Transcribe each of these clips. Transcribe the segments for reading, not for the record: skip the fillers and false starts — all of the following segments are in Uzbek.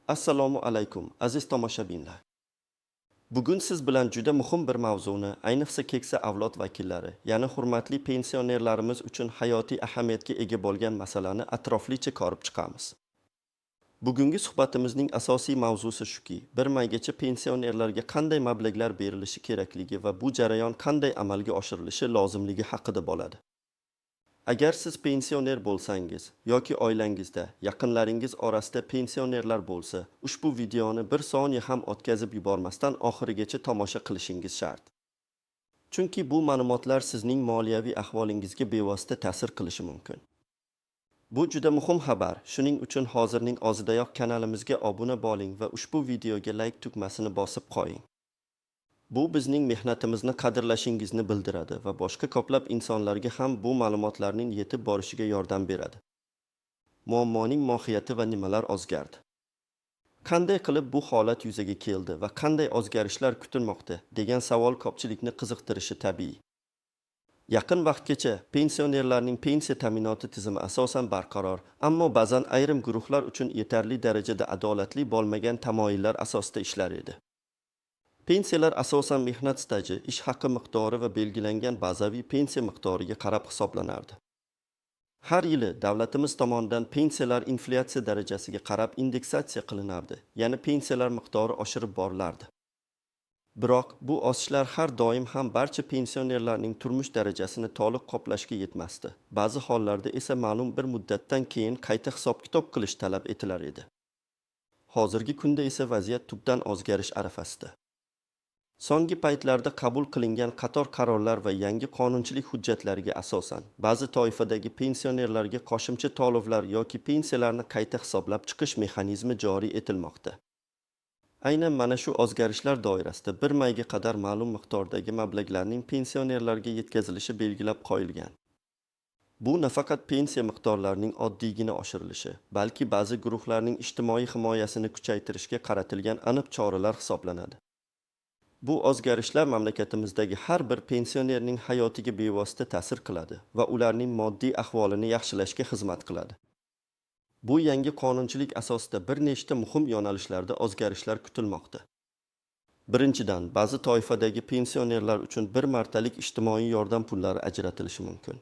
Assalomu alaykum, aziz tomoshabinlar. Bugun siz bilan juda muhim bir mavzuni, ayniqsa keksa avlod vakillari, ya'ni hurmatli pensionerlarimiz uchun hayotiy ahamiyatga ega bo'lgan masalani atroflicha ko'rib chiqamiz. Bugungi suhbatimizning asosiy mavzusi shuki, bir maygacha pensionerlarga qanday mablag'lar berilishi kerakligi va bu jarayon qanday amalga oshirilishi lozimligi haqida bo'ladi. Agar siz pensioner bo'lsangiz yoki oilangizda yaqinlaringiz orasida pensionerlar bo'lsa, ushbu videoni bir soniya ham o'tkazib yubormasdan oxirigacha tomosha qilishingiz shart. Chunki bu ma'lumotlar sizning moliyaviy ahvolingizga bevosita ta'sir qilishi mumkin. Bu juda muhim xabar. Shuning uchun hozirning o'zidayoq kanalimizga obuna bo'ling va ushbu videoga like tugmasini bosib qo'ying. Bu bizning mehnatimizni qadrlashingizni bildiradi va boshqa ko'plab insonlarga ham bu ma'lumotlarning yetib borishiga yordam beradi. Muammoning mohiyati va nimalar o'zgardi? Qanday qilib bu holat yuzaga keldi va qanday o'zgarishlar kutilmoqda degan savol ko'pchilikni qiziqtirishi tabiiy. Yaqin vaqtgacha pensionerlarning pensiya ta'minoti tizimi asosan barqaror, ammo ba'zan ayrim guruhlar uchun yetarli darajada adolatli bo'lmagan tamoyillar asosida ishlar edi. Pensiyalar asosan mehnat staji, ish haqi miqdori va belgilangan bazaviy pensiya miqdoriga qarab hisoblanardi. Har yili davlatimiz tomonidan pensiyalar inflyatsiya darajasiga qarab indeksatsiya qilinardi, ya'ni pensiyalar miqdori oshirib borilardi. Biroq bu o'sishlar har doim ham barcha pensionerlarning turmush darajasini to'liq qoplashga yetmasdi. Ba'zi hollarda esa ma'lum bir muddatdan keyin qayta hisob-kitob qilish talab etilar edi. Hozirgi kunda esa vaziyat tubdan o'zgarish arafasida. So'nggi paytlarda qabul qilingan qator qarorlar va yangi qonunchilik hujjatlariga asosan ba'zi toifadagi pensionerlarga qo'shimcha to'lovlar yoki pensiyalarni qayta hisoblab chiqish mexanizmi joriy etilmoqda. Aynan mana shu o'zgarishlar doirasida bir mayga qadar ma'lum miqdordagi mablag'larning pensionerlarga yetkazilishi belgilab qo'yilgan. Bu nafaqat pensiya miqdorlarining oddiygina oshirilishi, balki ba'zi guruhlarning ijtimoiy himoyasini kuchaytirishga qaratilgan aniq choralar hisoblanadi. Bu o'zgarishlar mamlakatimizdagi har bir pensionerning hayotiga bevosita ta'sir qiladi va ularning moddiy ahvolini yaxshilashga xizmat qiladi. Bu yangi qonunchilik asosida bir nechta muhim yo'nalishlarda o'zgarishlar kutilmoqda. Birinchidan, ba'zi toifadagi pensionerlar uchun bir martalik ijtimoiy yordam pullari ajratilishi mumkin.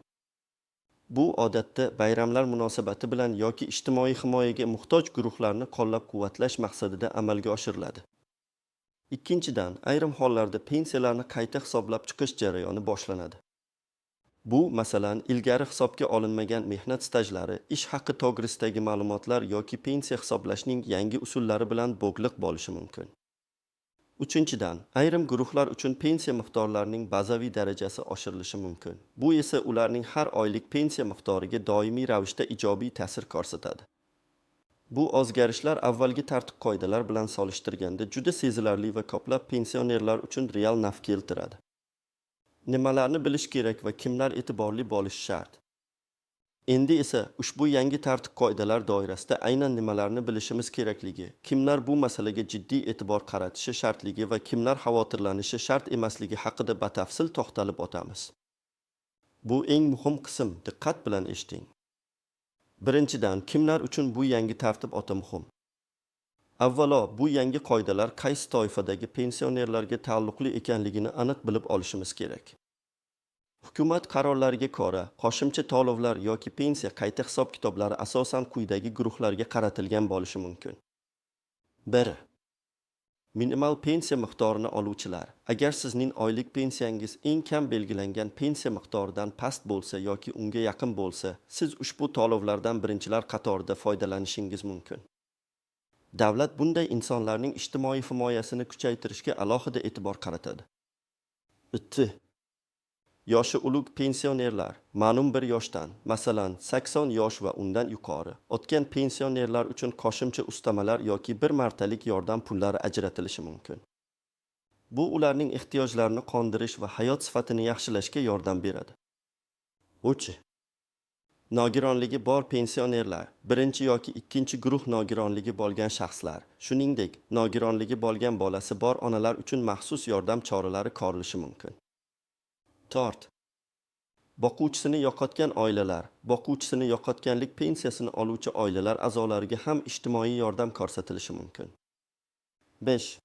Bu odatda bayramlar munosabati bilan yoki ijtimoiy himoyaga muhtoj guruhlarni qo'llab-quvvatlash maqsadida amalga oshiriladi. Ikkinchidan, ayrim hollarda pensiyalarni qayta hisoblab chiqish jarayoni boshlanadi. Bu, masalan, ilgari hisobga olinmagan mehnat stajlari, ish haqi to'g'risidagi ma'lumotlar yoki pensiya hisoblashning yangi usullari bilan bog'liq bo'lishi mumkin. Uchinchidan, ayrim guruhlar uchun pensiya miqdorlarining bazaviy darajasi oshirilishi mumkin. Bu esa ularning har oylik pensiya miqdoriga doimiy ravishda ijobiy ta'sir ko'rsatadi. Bu o'zgarishlar avvalgi tartib-qoidalar bilan solishtirganda juda sezilarli va ko'plab pensionerlar uchun real naf keltiradi. Nimalarni bilish kerak va kimlar e'tiborli bo'lishi shart? Endi esa ushbu yangi tartib-qoidalar doirasida aynan nimalarni bilishimiz kerakligi, kimlar bu masalaga jiddiy e'tibor qaratishi shartligi va kimlar xavotirlanishi shart emasligi haqida batafsil to'xtalib o'tamiz. Bu eng muhim qism, diqqat bilan eshiting. Birinchidan, kimlar uchun bu yangi tartib o'ta muhim? Avvalo, bu yangi qoidalar qaysi toifadagi pensionerlarga taalluqli ekanligini aniq bilib olishimiz kerak. Hukumat qarorlariga ko'ra, qo'shimcha to'lovlar yoki pensiya qayta hisob-kitoblari asosan quyidagi guruhlarga qaratilgan bo'lishi mumkin. 1. Minimal pensiya miqdorini oluvchilar. Agar sizning oylik pensiyangiz eng kam belgilangan pensiya miqdoridan past bo'lsa yoki unga yaqin bo'lsa, siz ushbu to'lovlardan birinchilar qatorida foydalanishingiz mumkin. Davlat bunday insonlarning ijtimoiy himoyasini kuchaytirishga alohida e'tibor qaratadi. 2. Yoshi ulug' pensionerlar, ma'lum bir yoshdan, masalan, 80 yosh va undan yuqori, o'tgan pensionerlar uchun qo'shimcha ustamalar yoki bir martalik yordam pullari ajratilishi mumkin. Bu ularning ehtiyojlarini qondirish va hayot sifatini yaxshilashga yordam beradi. 3. Nogironligi bor pensionerlar, birinchi yoki ikkinchi guruh nogironligi bo'lgan shaxslar, shuningdek, nogironligi bo'lgan bolasi bor onalar uchun maxsus yordam choralari ko'rilishi mumkin. 4. Boquvchisini yo'qotgan oilalar, boquvchisini yo'qotganlik pensiyasini oluvchi oilalar a'zolariga ham ijtimoiy yordam ko'rsatilishi mumkin. 5.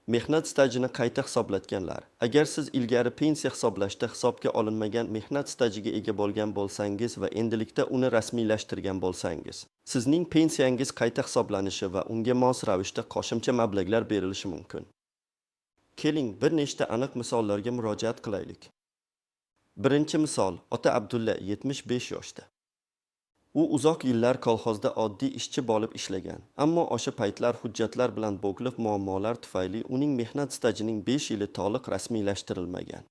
Mehnat stajini qayta hisoblatganlar. Agar siz ilgari pensiya hisoblashda hisobga olinmagan mehnat stajiga ega bo'lgan bo'lsangiz va endilikda uni rasmiylashtirgan bo'lsangiz, sizning pensiyangiz qayta hisoblanishi va unga mos ravishda qo'shimcha mablag'lar berilishi mumkin. Keling, bir nechta aniq misollarga murojaat qilaylik. Birinchi misol, ota Abdulla 75 yoshda. U uzoq yillar kolxozda oddiy ishchi bo'lib ishlagan, ammo o'sha paytlar hujjatlar bilan bog'liq muammolar tufayli uning mehnat stajining 5 yili to'liq rasmiylashtirilmagan.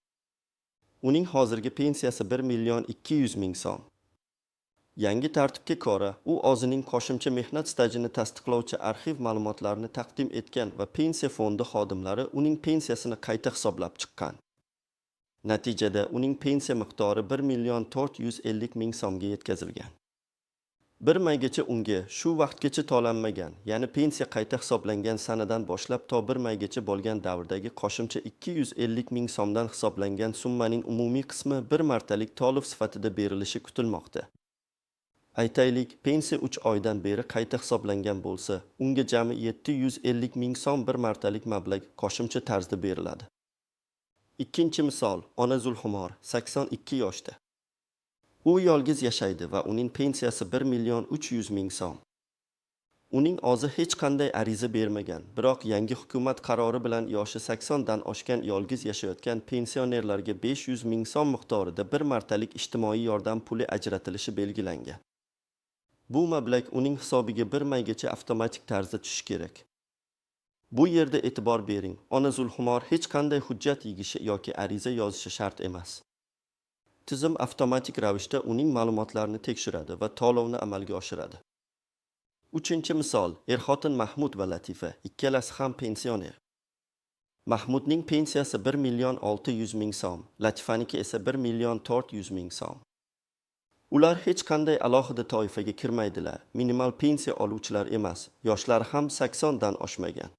Uning hozirgi pensiyasi 1 million 200 ming so'm. Yangi tartibga ko'ra, u o'zining qo'shimcha mehnat stajini tasdiqlovchi arxiv ma'lumotlarini taqdim etgan va pensiya fondi xodimlari uning pensiyasini qayta hisoblab chiqqan. Natijada uning pensiya miqdori 1 million 450 ming so'mga yetkazilgan. Bir maygacha unga shu vaqtgacha to'lanmagan, ya'ni pensiya qayta hisoblangan sanadan boshlab to bir maygacha bo'lgan davrdagi qo'shimcha 250 ming so'mdan hisoblangan summaning umumiy qismi bir martalik to'lov sifatida berilishi kutilmoqda. Aytaylik, pensiya 3 oydan beri qayta hisoblangan bo'lsa, unga jami 750 ming so'm bir martalik mablag' qo'shimcha tarzda beriladi. Ikkinchi misol, ona Zulxumor 82 yoshda. U yolg'iz yashaydi va uning pensiyasi 1 million 300 ming so'm. Uning o'zi hech qanday ariza bermagan, biroq yangi hukumat qarori bilan yoshi 80 dan oshgan yolg'iz yashayotgan pensionerlarga 500 ming so'm miqdorida bir martalik ijtimoiy yordam puli ajratilishi belgilangan. Bu mablag' uning hisobiga bir maygacha avtomatik tarzda tushishi kerak. Bu yerda e'tibor bering, ona Zulxumor hech qanday hujjat yigishi yoki ariza yozishi shart emas. Tizim avtomatik ravishda uning ma'lumotlarini tekshiradi va to'lovni amalga oshiradi. Uchinchi misol, er-xotin Mahmud va Latifa, ikkalasi ham pensioner. Mahmudning pensiyasi 1 million 600 ming so'm, Latifaniki esa 1 million 400 ming so'm. Ular hech qanday alohida toifaga kirmaydilar, minimal pensiya oluvchilar emas, yoshlari ham 80 dan oshmagan.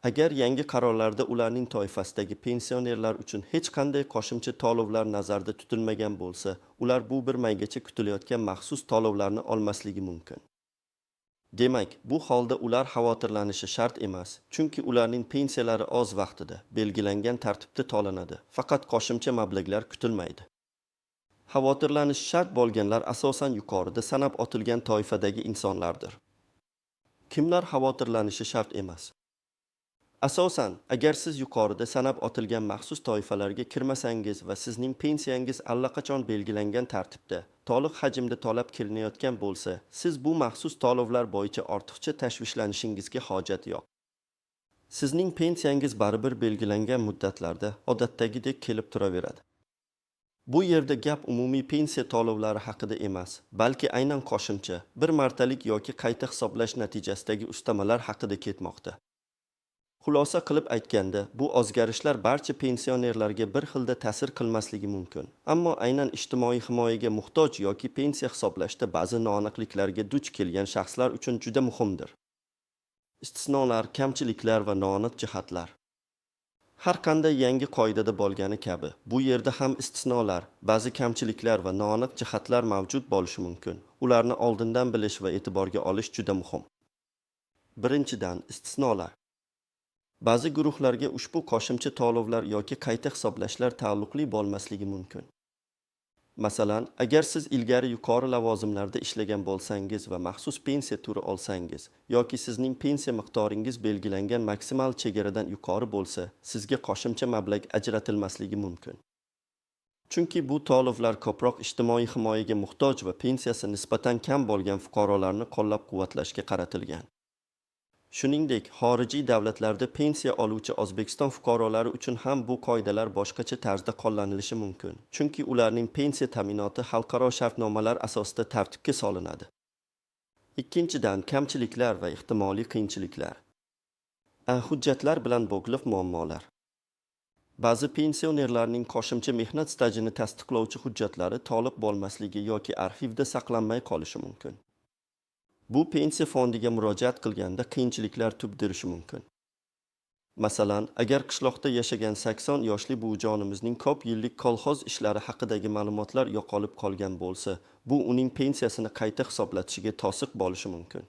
Agar yangi qarorlarda ularning toifasidagi pensionerlar uchun hech qanday qo'shimcha to'lovlar nazarda tutilmagan bo'lsa, ular bu bir maygacha kutilayotgan maxsus to'lovlarni olmasligi mumkin. Demak, bu holda ular xavotirlanishi shart emas, chunki ularning pensiyalari o'z vaqtida, belgilangan tartibda to'lanadi, faqat qo'shimcha mablag'lar kutilmaydi. Xavotirlanish shart bo'lganlar asosan yuqorida sanab o'tilgan toifadagi insonlardir. Kimlar xavotirlanishi shart emas? Asosan, agar siz yuqorida sanab o'tilgan maxsus toifalarga kirmasangiz va sizning pensiyangiz allaqachon belgilangan tartibda, to'liq hajmda to'lab kelinayotgan bo'lsa, siz bu maxsus to'lovlar bo'yicha ortiqcha tashvishlanishingiga hojat yo'q. Sizning pensiyangiz baribir belgilangan muddatlarda odatdagidek kelib turaveradi. Bu yerda gap umumiy pensiya to'lovlari haqida emas, balki aynan qo'shimcha, bir martalik yoki qayta hisoblash natijasidagi ustamalar haqida ketmoqda. Xulosa qilib aytganda, bu o'zgarishlar barcha pensionerlarga bir xilda ta'sir qilmasligi mumkin. Ammo aynan ijtimoiy himoyaga muhtoj yoki pensiya hisoblashda ba'zi noaniqliklarga duch kelgan shaxslar uchun juda muhimdir. Istisnolar, kamchiliklar va noaniq jihatlar. Har qanday yangi qoidada bo'lgani kabi, bu yerda ham istisnolar, ba'zi kamchiliklar va noaniq jihatlar mavjud bo'lishi mumkin. Ularni oldindan bilish va e'tiborga olish juda muhim. Birinchidan, istisnolar. Ba'zi guruhlarga ushbu qo'shimcha to'lovlar yoki qayta hisoblashlar taalluqli bo'lmasligi mumkin. Masalan, agar siz ilgari yuqori lavozimlarda ishlagan bo'lsangiz va maxsus pensiya turi olsangiz, yoki sizning pensiya miqdoringiz belgilangan maksimal chegaradan yuqori bo'lsa, sizga qo'shimcha mablag' ajratilmasligi mumkin. Chunki bu to'lovlar ko'proq ijtimoiy himoyaga muhtoj va pensiyasi nisbatan kam bo'lgan fuqarolarni qo'llab-quvvatlashga qaratilgan. Shuningdek, xorijiy davlatlarda pensiya oluvchi O'zbekiston fuqarolari uchun ham bu qoidalar boshqacha tarzda qo'llanilishi mumkin, chunki ularning pensiya ta'minoti xalqaro shartnomalar asosida tartibga solinadi. Ikkinchidan, kamchiliklar va ehtimoliy qiyinchiliklar. Hujjatlar bilan bog'liq muammolar. Ba'zi pensionerlarning qo'shimcha mehnat stajini tasdiqlovchi hujjatlari to'liq bo'lmasligi yoki arxivda saqlanmay qolishi mumkin. Bu pensiya fondiga murojaat qilganda qiyinchiliklar tug'dirishi mumkin. Masalan, agar qishloqda yashagan 80 yoshli buvijonimizning ko'p yillik kolxoz ishlari haqidagi ma'lumotlar yo'qolib qolgan bo'lsa, bu uning pensiyasini qayta hisoblatishiga to'siq bo'lishi mumkin.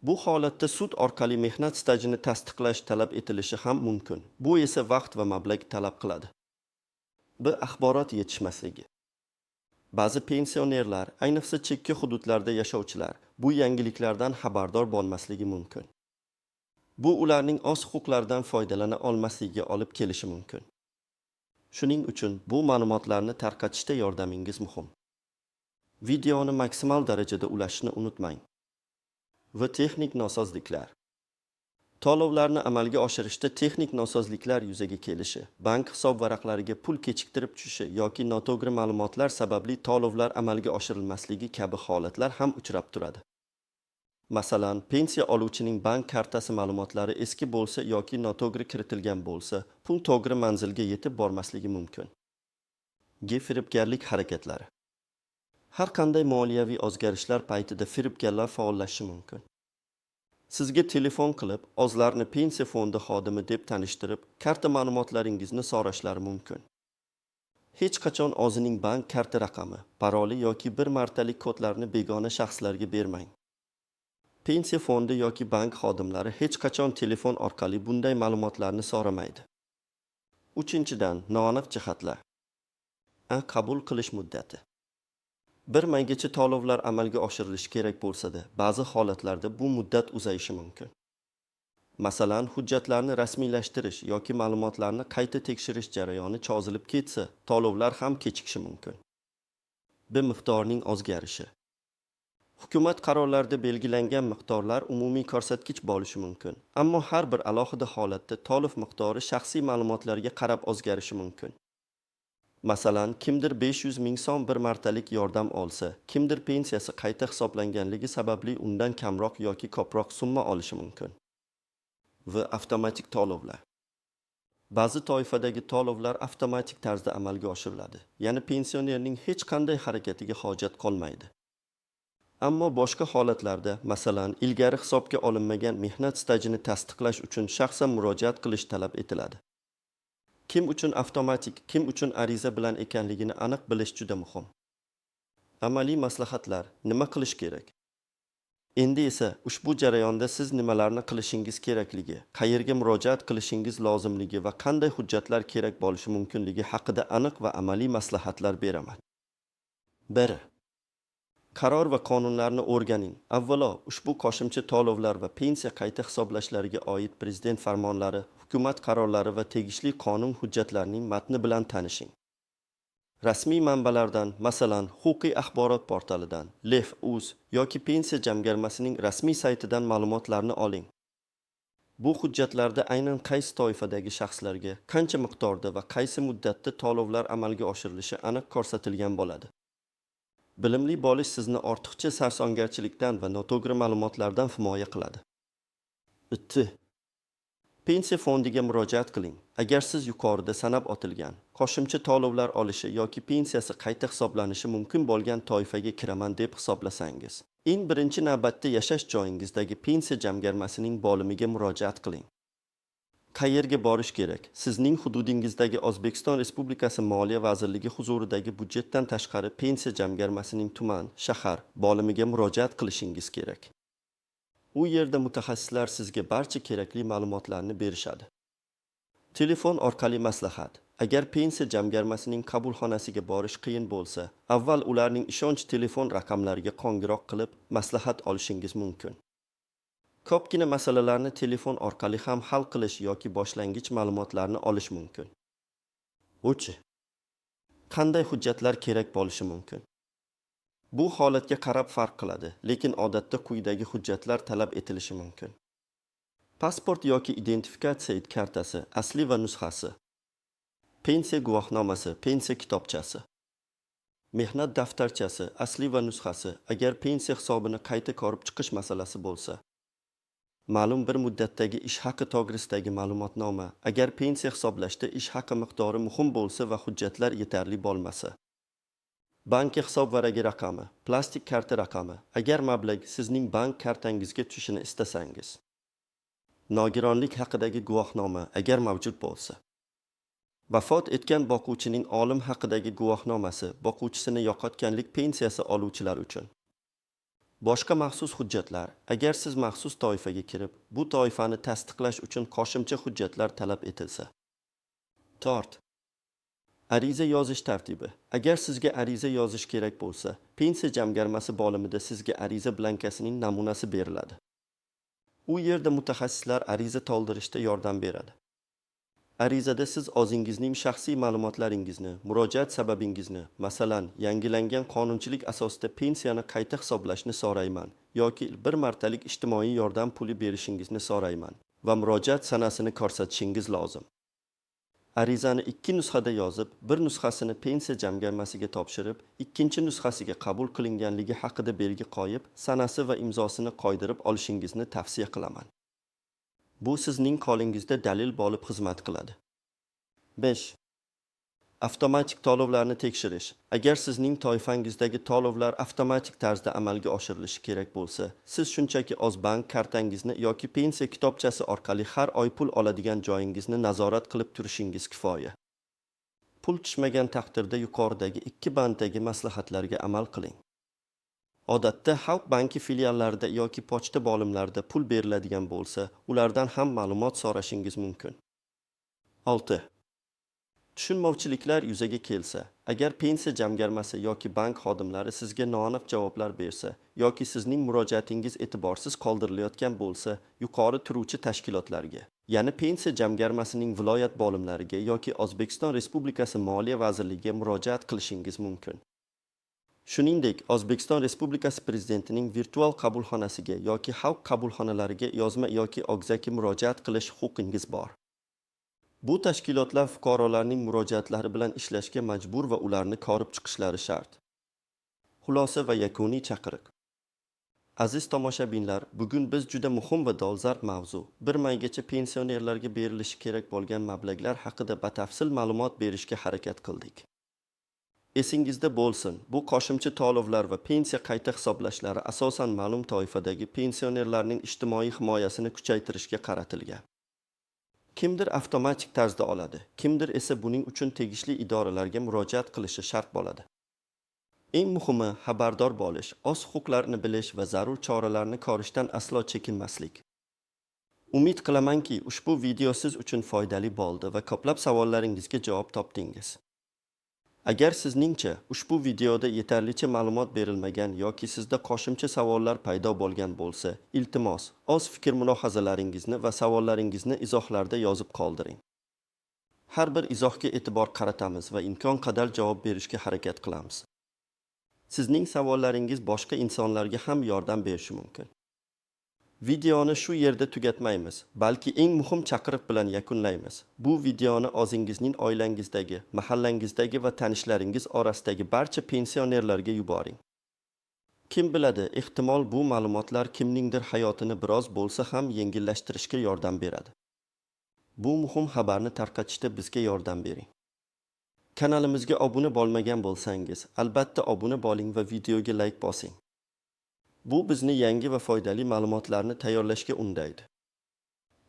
Bu holatda sud orqali mehnat stajini tasdiqlash talab etilishi ham mumkin. Bu esa vaqt va mablag' talab qiladi. Axborot yetishmasligi. Ba'zi pensionerlar, ayniqsa chekka hududlarda yashovchilar, bu yangiliklardan xabardor bo'lmasligi mumkin. Bu ularning o'z huquqlaridan foydalana olmasligiga olib kelishi mumkin. Shuning uchun bu ma'lumotlarni tarqatishda yordamingiz muhim. Videoni maksimal darajada ulashishni unutmang. Va texnik nosozliklar. To'lovlarni amalga oshirishda texnik nosozliklar yuzaga kelishi, bank hisob varaqlariga pul kechiktirib tushishi yoki noto'g'ri ma'lumotlar sababli to'lovlar amalga oshirilmasligi kabi holatlar ham uchrab turadi. Masalan, pensiya oluvchining bank kartasi ma'lumotlari eski bo'lsa yoki noto'g'ri kiritilgan bo'lsa, pul to'g'ri manzilga yetib bormasligi mumkin. Firibgarlik harakatlari. Har qanday moliyaviy o'zgarishlar paytida firibgarlar faollashishi mumkin. Sizga telefon qilib, o'zlarini pensiya fondi xodimi deb tanishtirib, karta ma'lumotlaringizni so'rashlari mumkin. Hech qachon o'zining bank karta raqami, paroli yoki bir martalik kodlarni begona shaxslarga bermang. Pensiya fondi yoki bank xodimlari hech qachon telefon orqali bunday ma'lumotlarni so'ramaydi. 3-dan, noaniq jihatlar. Qabul qilish muddati. Bir maygacha to'lovlar amalga oshirilishi kerak bo'lsa-da, ba'zi holatlarda bu muddat uzayishi mumkin. Masalan, hujjatlarni rasmiylashtirish yoki ma'lumotlarni qayta tekshirish jarayoni cho'zilib ketsa, to'lovlar ham kechikishi mumkin. Miqdorning o'zgarishi. Hukumat qarorlarida belgilangan miqdorlar umumiy ko'rsatkich bo'lishi mumkin, ammo har bir alohida holatda to'lov miqdori shaxsiy ma'lumotlarga qarab o'zgarishi mumkin. Masalan, kimdir 500 ming so'm bir martalik yordam olsa, kimdir pensiyasi qayta hisoblanganligi sababli undan kamroq yoki ko'proq summa olishi mumkin. Avtomatik to'lovlar. Ba'zi toifadagi to'lovlar avtomatik tarzda amalga oshiriladi, ya'ni pensionerning hech qanday harakatiga hojat qolmaydi. Ammo boshqa holatlarda, masalan, ilgari hisobga olinmagan mehnat stajini tasdiqlash uchun shaxsan murojaat qilish talab etiladi. Kim uchun avtomatik, kim uchun ariza bilan ekanligini aniq bilish juda muhim. Amaliy maslahatlar, nima qilish kerak? Endi esa ushbu jarayonda siz nimalarni qilishingiz kerakligi, qayerga murojaat qilishingiz lozimligi va qanday hujjatlar kerak bo'lishi mumkinligi haqida aniq va amaliy maslahatlar beraman. 1. Qaror va qonunlarni o'rganing. Avvalo, ushbu qo'shimcha to'lovlar va pensiya qayta hisoblashlariga oid prezident farmonlari, hukumat qarorlari va tegishli qonun hujjatlarining matni bilan tanishing. Rasmiy manbalardan, masalan, huquqiy axborot portalidan, Lev.uz yoki pensiya jamg'armasining rasmiy saytidan ma'lumotlarni oling. Bu hujjatlarda aynan qaysi toifadagi shaxslarga, qancha miqdorda va qaysi muddatda to'lovlar amalga oshirilishi aniq ko'rsatilgan bo'ladi. Bilimli bo'lish sizni ortiqcha sarsongarchilikdan va noto'g'ri ma'lumotlardan himoya qiladi. 2. Pensiya fondiga murojaat qiling. Agar siz yuqorida sanab o'tilgan qo'shimcha to'lovlar olishi yoki pensiyasi qayta hisoblanishi mumkin bo'lgan toifaga kiraman deb hisoblasangiz, eng birinchi navbatda yashash joyingizdagi pensiya jamg'armasining bo'limiga murojaat qiling. Qayerga borish kerak? Sizning hududingizdagi O'zbekiston Respublikasi Moliya vazirligi huzuridagi budjetdan tashqari pensiya jamg'armasining tuman, shahar bo'limiga murojaat qilishingiz kerak. U yerda mutaxassislar sizga barcha kerakli ma'lumotlarni berishadi. Telefon orqali maslahat. Agar pensiya jamg'armasining qabulxonasiga borish qiyin bo'lsa, avval ularning ishonch telefon raqamlariga qo'ng'iroq qilib maslahat olishingiz mumkin. Ko'pgina masalalarni telefon orqali ham hal qilish yoki boshlang'ich ma'lumotlarni olish mumkin. 3. Qanday hujjatlar kerak bo'lishi mumkin? Bu holatga qarab farq qiladi, lekin odatda quyidagi hujjatlar talab etilishi mumkin. Pasport yoki identifikatsiya kartasi, asli va nusxasi. Pensiya guvohnomasi, pensiya kitobchasi. Mehnat daftarchasi, asli va nusxasi, agar pensiya hisobini qayta ko'rib chiqish masalasi bo'lsa. Ma'lum bir muddatdagi ish haqi to'g'risidagi ma'lumotnoma, agar pensiya hisoblashda ish haqi miqdori muhim bo'lsa va hujjatlar yetarli bo'lmasa. Bank hisob varagi raqami, plastik karta raqami, agar mablag' sizning bank kartangizga tushishini istasangiz. Nogironlik haqidagi guvohnoma agar mavjud bo'lsa. Vafot etgan boquvchining olim haqidagi guvohnomasi boquvchisini yo'qotganlik pensiyasi oluvchilar uchun. Boshqa maxsus hujjatlar. Agar siz maxsus toifaga kirib, bu toifani tasdiqlash uchun qo'shimcha hujjatlar talab etilsa. Tort. Ariza yozish tartibi. Agar sizga ariza yozish kerak bo'lsa, pensiya jamg'armasi bo'limida sizga ariza blankasining namunasi beriladi. U yerda mutaxassislar ariza to'ldirishda yordam beradi. Arizada siz o'zingizning shaxsiy ma'lumotlaringizni, murojaat sababingizni, masalan, yangilangan qonunchilik asosida pensiyani qayta hisoblashni so'rayman yoki bir martalik ijtimoiy yordam puli berishingizni so'rayman va murojaat sanasini ko'rsatishingiz lozim. Arizani 2 nusxada yozib, bir nusxasini pensiya jamg'armasiga topshirib, ikkinchi nusxasiga qabul qilinganligi haqida belgi qo'yib, sanasi va imzosini qo'ydirib olishingizni tavsiya qilaman. Bu sizning qo'lingizda dalil bo'lib xizmat qiladi. 5. Avtomatik to'lovlarni tekshirish. Agar sizning toifangizdagi to'lovlar avtomatik tarzda amalga oshirilishi kerak bo'lsa, siz shunchaki o'z bank kartangizni yoki pensiya kitobchasi orqali har oy pul oladigan joyingizni nazorat qilib turishingiz kifoya. Pul tushmagan taqdirda yuqoridagi 2 banddagi maslahatlarga amal qiling. Odatda Xalq banki filiallarida yoki pochta bo'limlarida pul beriladigan bo'lsa, ulardan ham ma'lumot so'rashingiz mumkin. 6. Tushunmovchiliklar yuzaga kelsa, agar pensiya jamg'armasi yoki bank xodimlari sizga noaniq javoblar bersa yoki sizning murojaatingiz e'tiborsiz qoldirilayotgan bo'lsa, yuqori turuvchi tashkilotlarga, ya'ni pensiya jamg'armasining viloyat bo'limlariga yoki O'zbekiston Respublikasi Moliya vazirligiga murojaat qilishingiz mumkin. Shuningdek, O'zbekiston Respublikasi Prezidentining virtual qabulxonasiga yoki xalq qabulxonalariga yozma yoki og'zaki murojaat qilish huquqingiz bor. Bu tashkilotlar fuqarolarning murojaatlari bilan ishlashga majbur va ularni ko'rib chiqishlari shart. Xulosa va yakuniy chaqiriq. Aziz tomoshabinlar, bugun biz juda muhim va dolzarb mavzu, 1 maygacha pensionerlarga berilishi kerak bo'lgan mablag'lar haqida batafsil ma'lumot berishga harakat qildik. Esingizda bo'lsin, bu qo'shimcha to'lovlar va pensiya qayta hisoblashlari asosan ma'lum toifadagi pensionerlarning ijtimoiy himoyasini kuchaytirishga qaratilgan. Kimdir avtomatik tarzda oladi, kimdir esa buning uchun tegishli idoralarga murojaat qilishi shart bo'ladi. Eng muhimi, xabardor bo'lish, o'z huquqlarini bilish va zarur choralarni ko'rishdan aslo chekinmaslik. Umid qilamanki, ushbu video siz uchun foydali bo'ldi va ko'plab savollaringizga javob topdingiz. Agar sizningcha ushbu videoda yetarlicha ma'lumot berilmagan yoki sizda qo'shimcha savollar paydo bo'lgan bo'lsa, iltimos, o'z fikr-mulohazalaringizni va savollaringizni izohlarda yozib qoldiring. Har bir izohga e'tibor qaratamiz va imkon qadar javob berishga harakat qilamiz. Sizning savollaringiz boshqa insonlarga ham yordam berishi mumkin. Videoni shu yerda tugatmaymiz, balki eng muhim chaqiriq bilan yakunlaymiz. Bu videoni o'zingizning oilangizdagi, mahallangizdagi va tanishlaringiz orasidagi barcha pensionerlarga yuboring. Kim biladi, ehtimol bu ma'lumotlar kimningdir hayotini biroz bo'lsa ham yengillashtirishga yordam beradi. Bu muhim xabarni tarqatishda bizga yordam bering. Kanalimizga obuna bo'lmagan bo'lsangiz, albatta obuna bo'ling va videoga like bosing. Bu bizni yangi va foydali ma'lumotlarni tayyorlashga undaydi.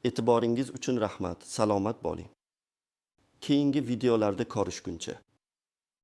E'tiboringiz uchun rahmat, salomat bo'ling. Keyingi videolarda ko'rishguncha